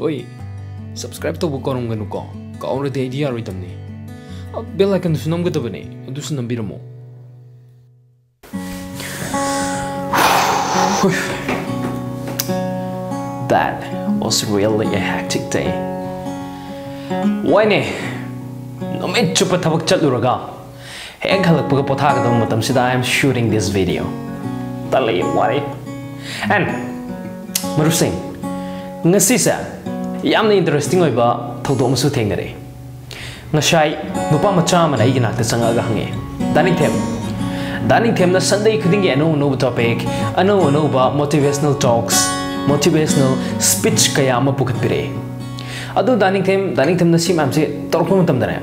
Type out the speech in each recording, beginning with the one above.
Oi, subscribe to Bokorum Ganuko. Kaura the idea rhythm ni. A bell like an sunum get of any, and do some biramo. That was really a hectic day. Why ne? No me chupa tabak chaluraga. Heg halak puga pothaga dum matam sida I am shooting this video. Tali worry. And Marusing, ngasi sa yamna interesting oiba thodo masu thengnare. Ngasai nupa macha man ai ginak ta sangaga hange. Daning them na Sunday khudingi no topic, no ba motivational talks, motivational speech kaya ama pukhat pire. Adu daning them na sim amse torko matam dane.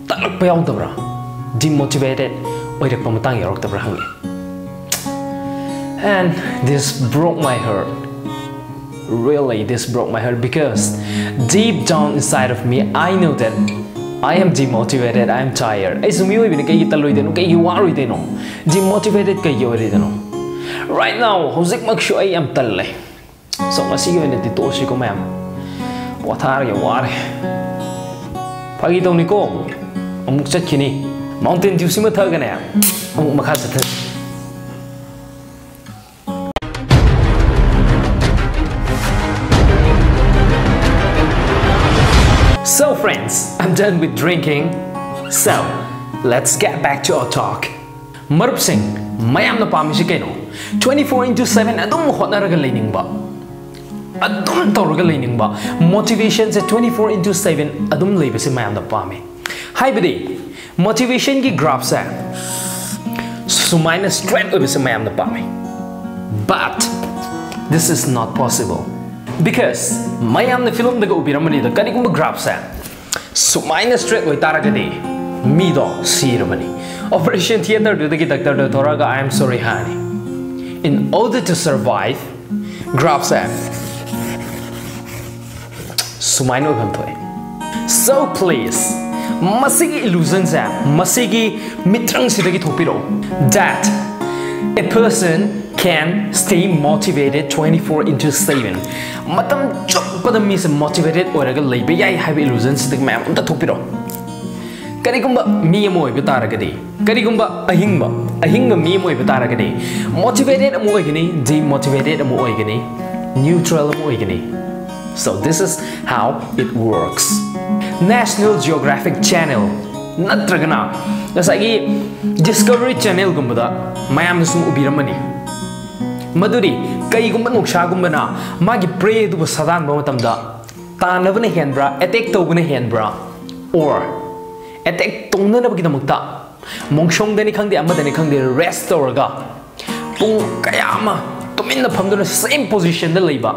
Talak pa yaw tabra. Demotivated oirak pamatang yarok tabra hange. And this broke my heart. Really, this broke my heart because deep down inside of me, I know that I am demotivated, I am tired. I am demotivated. Right now, I am tired. So, I see you in the Toshi ko ma'am. What are you? Pagi daw ni ko, amuk chat kini. Mountain Dew sima thaga na. Amuk makasat. So friends, I'm done with drinking. So, let's get back to our talk. Marup Singh, mayam na pami si kaino. 24/7 adum hotnaraga learning ba. Adum tawraga learning ba. Motivation sa 24/7 adum leiba si mayam na pami. Hi bidi, motivation ki graph sa sumay na straight obi si mayam na pami. But this is not possible. Because mayam na film daga ubiramani da kani kumba graph sa sumay straight way taragadi me do siramani operation theater do dagi doctor do thoraga I am sorry hani. In order to survive graph sa sumay no bhamtoy. So please masigi illusion sa masigi mitrang sidagi thopiro that a person can stay motivated 24/7. Matam choppada mi se motivated oraga leibe yai have illusions the ma'am unta thopiro. Karigumba mi mo ibataragadi. Karigumba ahingba mi mo ibataragadi. Motivated mo oigani, demotivated mo oigani, neutral mo oigani. So this is how it works. National Geographic Channel natragana nasagi Discovery Channel gumbada mayam sum ubiramani. Maduri, kay gumban uksagumba na magi pray du sadan ba matamda tanabna henbra attack tawbna henbra or attack tongna na bagidamukta mongshong dani khangde amadani khangde rest tawraga pung kayama tuminna phamduna same position da leiba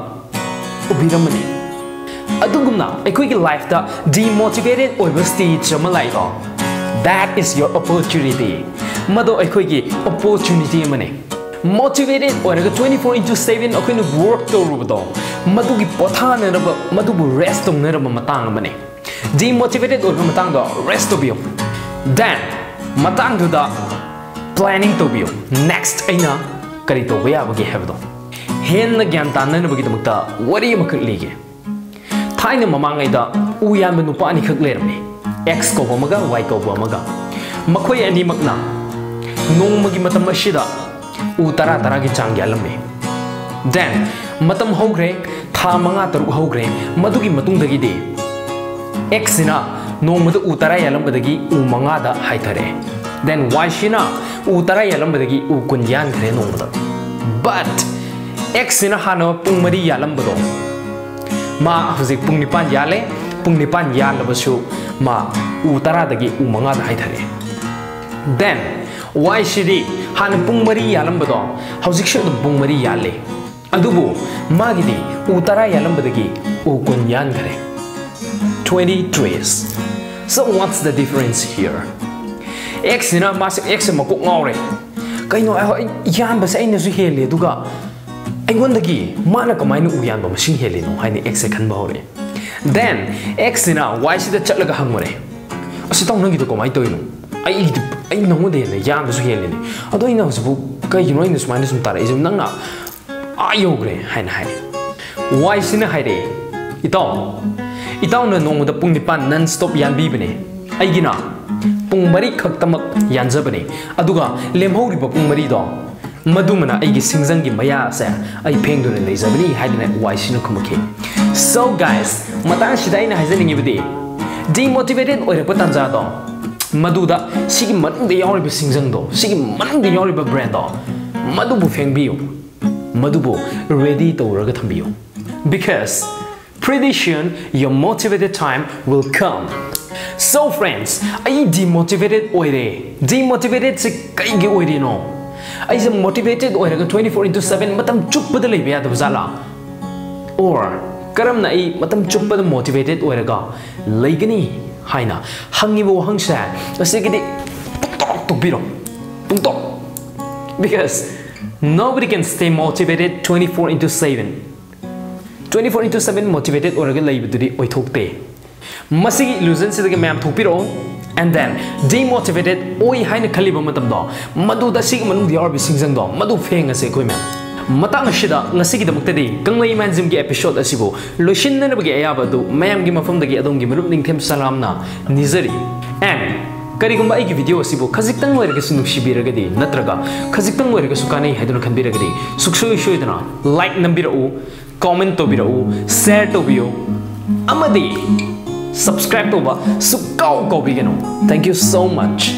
ubiramani adugumna ekoi ki life da demotivated oiba stage ama laiba. That is your opportunity. Mado ekoi ki opportunity mane. Motivated or 24/7 akoina work to rubo madugi pothana raba madubu rest to neraba matang mane. Demotivated or matang do rest to bio. Then matang do da planning to bio. Next aina kari to baya bagi have do. Hen na gyan tanan bagi damukta wari maklige. Thaina mamangai da uyan menu pa ani khak lerme. X ko bamaga y ko bamaga. Makhoi ani makna nong magi matam ashida utara ki chang yalambe. Then matam hogre tha manga taru hogre madugi matung dagi de x na no madu utara yalamba dagi u manga da haithare. Then y shina utara yalamba dagi u kunyan gre no madu. But x na hano pung mari yalamba do ma huzik pung nipan yale pung nipan yalabasu ma utara dagi u manga da haithare. Then why shidi han pung mari yalambado hauzik shu pung mari yale adubu magidi utara yalambadagi u kunyan gare 23. So what's the difference here? X na mas x makuk ngawre kaino ai yan ba sa ina su hele duga ai gondagi mana kamainu u yan ba masing hele no haini x khan ba hore. Then x na y sida chatlaga hangmore asitong nangi to komai toino I know the yam is really. I don't know the you know in this minus some tarism nana. Ayogre, hen high. Why sin a hide? ꯏꯇꯥꯎ ꯅ ꯅꯣꯡꯃꯗ ꯄꯨꯡ 9 ꯅꯟ stop ꯌꯥꯟꯕꯤꯕꯅꯦ ꯑꯩꯒꯤꯅ ꯄꯨꯡ 4 ꯈꯛꯇꯃꯛ ꯌꯥꯟꯖꯕꯅꯦ ꯑꯗꯨꯒ ꯂꯦꯝꯍꯧꯔꯤꯕ ꯄꯨꯡ 4 ꯗꯣ ꯃꯗꯨꯃꯅ ꯑꯩꯒꯤ ꯁꯤꯡꯖꯪꯒꯤ ꯃꯌꯥꯁꯦ ꯑꯩ ꯐꯦꯡꯗꯨꯅ ꯂꯩꯖꯕꯅꯤ ꯍꯥꯏꯗꯅ ꯋꯥꯏꯁꯤꯅ ꯈꯨꯝꯃꯛꯈꯤ So guys ꯃꯇꯥꯡꯁꯤꯗ ꯑꯩꯅ ꯍꯥꯏꯖꯅꯤꯡꯉꯤꯕꯗꯤ demotivated ꯑꯣꯏꯔꯛꯄ ꯇꯥꯟꯖꯥꯗꯣ ꯃꯗꯨꯗ ꯁꯤꯒꯤ ꯃꯅꯨꯡꯗ ꯌꯥꯎꯔꯤꯕ ꯁꯤꯡꯖꯪꯗꯣ ꯁꯤꯒꯤ ꯃꯅꯨꯡꯗ ꯌꯥꯎꯔꯤꯕ ꯕ꯭ꯔꯦꯟꯗꯣ मधुबु फेंबियो मधुबु ready तौरगा थंबियो because pretty soon your motivated time will come. So friends, I demotivated oire. Demotivated se kaigi oire no. I am motivated oire 24/7 matam chuppada leibe ya dabzala. Or karam na I matam chuppada motivated oire ga leigani haina hangibo hangsa asigidi tok tok biro tok because nobody can stay motivated 24/7. 24/7 motivated oraga laibuduri oithokte. Masigi illusion sidagi mayam thokpiro and then demotivated oi haina khaliba matamdo maduda sig manung yarbi singjangdo madu feng ase koi ma'am. Matang ashida ngasigi damuktadi kanglai manjim gi episode asibu loishinna bagi ayaba du mayam gi mafam dagi adong gi marup ningthem salamna nizari and करीगुम्बा आई video असिबो खजिक्तंग ओइरगसु नुक्सिबिरगदि नत्रगा खजिक्तंग ओइरगसु कानै हाइदुना खनबिरगदि सुक्सोय सोयदना लाइक नंबिरउ कमेंट तोबिरउ शेयर तोबियो अमदि सब्सक्राइब तोबा सुकाउ कौबिगनो थैंक यू सो मच